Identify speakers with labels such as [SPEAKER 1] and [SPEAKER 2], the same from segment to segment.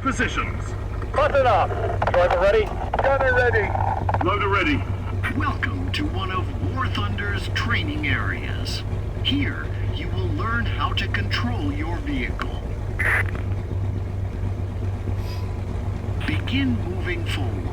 [SPEAKER 1] positions.
[SPEAKER 2] Button up. Driver ready? Gunner ready.
[SPEAKER 1] Loader ready.
[SPEAKER 3] Welcome to one of War Thunder's training areas. Here, you will learn how to control your vehicle. Begin moving forward.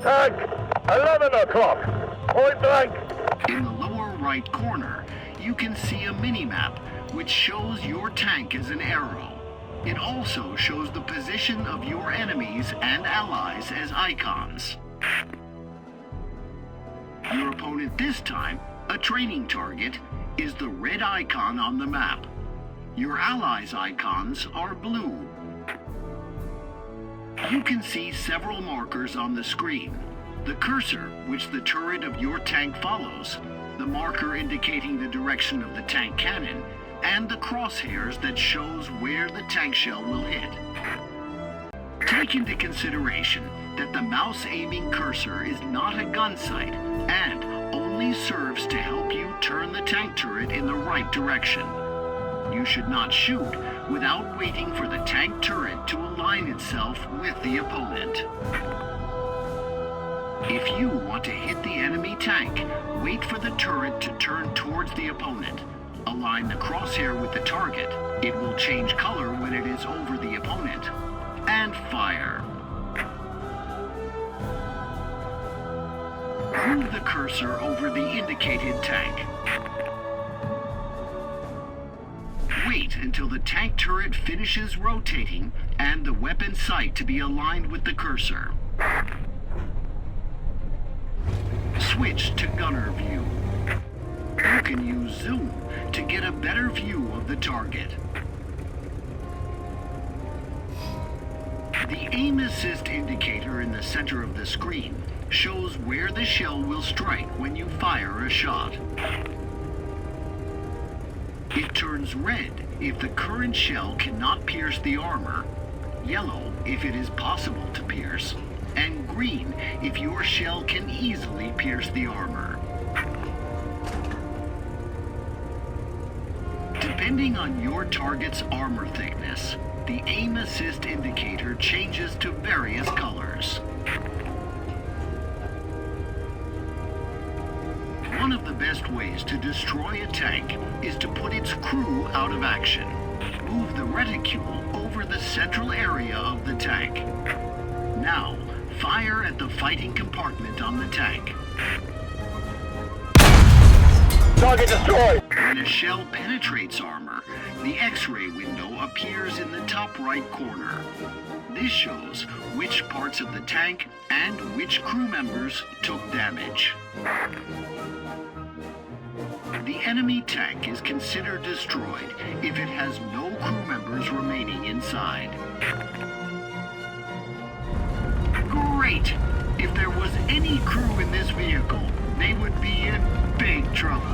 [SPEAKER 2] Tank, 11 o'clock. Point blank.
[SPEAKER 3] In the lower right corner, you can see a mini-map which shows your tank as an arrow. It also shows the position of your enemies and allies as icons. Your opponent this time, a training target, is the red icon on the map. Your allies' icons are blue. You can see several markers on the screen. The cursor, which the turret of your tank follows, the marker indicating the direction of the tank cannon, and the crosshairs that shows where the tank shell will hit. Take into consideration that the mouse aiming cursor is not a gun sight and only serves to help you turn the tank turret in the right direction. You should not shoot without waiting for the tank turret to align itself with the opponent. If you want to hit the enemy tank, wait for the turret to turn towards the opponent. Align the crosshair with the target. It will change color when it is over the opponent. And fire. Move the cursor over the indicated tank. Wait until the tank turret finishes rotating and the weapon sight to be aligned with the cursor. Switch to gunner view. You can use zoom to get a better view of the target. The aim assist indicator in the center of the screen shows where the shell will strike when you fire a shot. It turns red if the current shell cannot pierce the armor, yellow if it is possible to pierce, and green if your shell can easily pierce the armor. Depending on your target's armor thickness, the aim assist indicator changes to various colors. One of the best ways to destroy a tank is to put its crew out of action. Move the reticule over the central area of the tank. Now, fire at the fighting compartment on the tank.
[SPEAKER 2] Target destroyed.
[SPEAKER 3] When a shell penetrates armor, the X-ray window appears in the top right corner. This shows which parts of the tank and which crew members took damage. The enemy tank is considered destroyed if it has no crew members remaining inside. Great! If there was any crew in this vehicle, they would be in big trouble.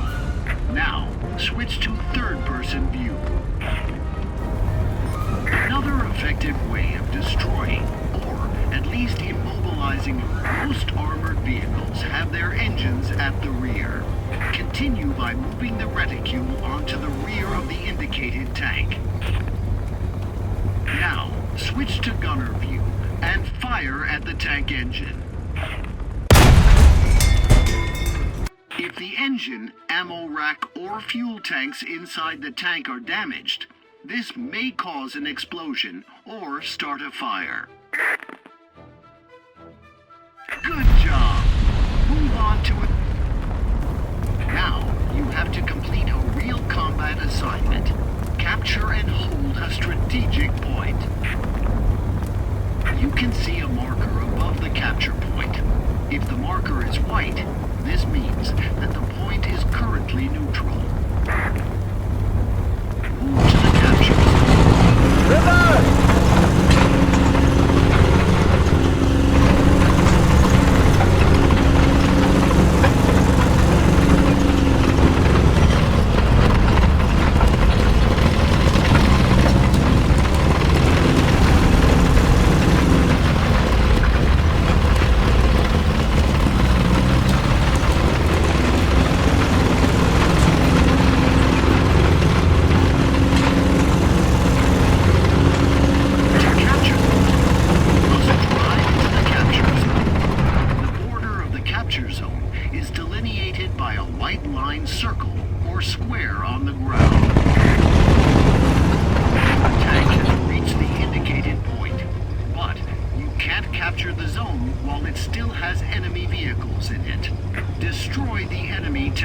[SPEAKER 3] Now, switch to third-person view. Another effective way of destroying, or at least immobilizing, most armored vehicles have their engines at the rear. Continue by moving the reticule onto the rear of the indicated tank. Now, switch to gunner view and fire at the tank engine. If the engine, ammo rack, or fuel tanks inside the tank are damaged, this may cause an explosion or start a fire. Good job! Move on to it. Now, you have to complete a real combat assignment. Capture and hold a strategic point. You can see a marker above the capture point. If the marker is white, this means that the point is currently neutral. Move to the capture zone.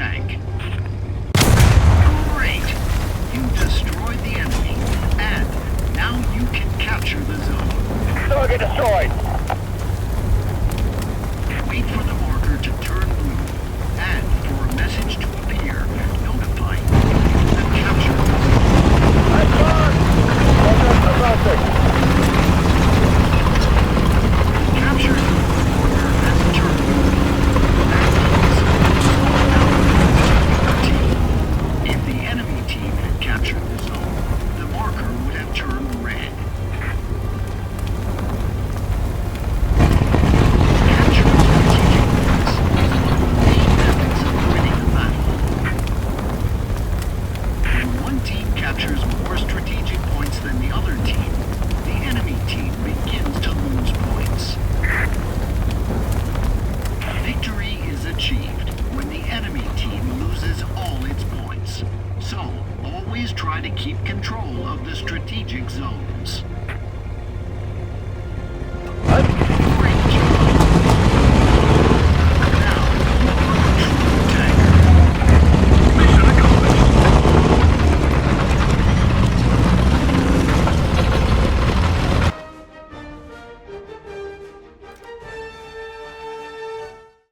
[SPEAKER 3] tank. Great! You destroyed the enemy, and now you can capture the zone.
[SPEAKER 2] Target destroyed.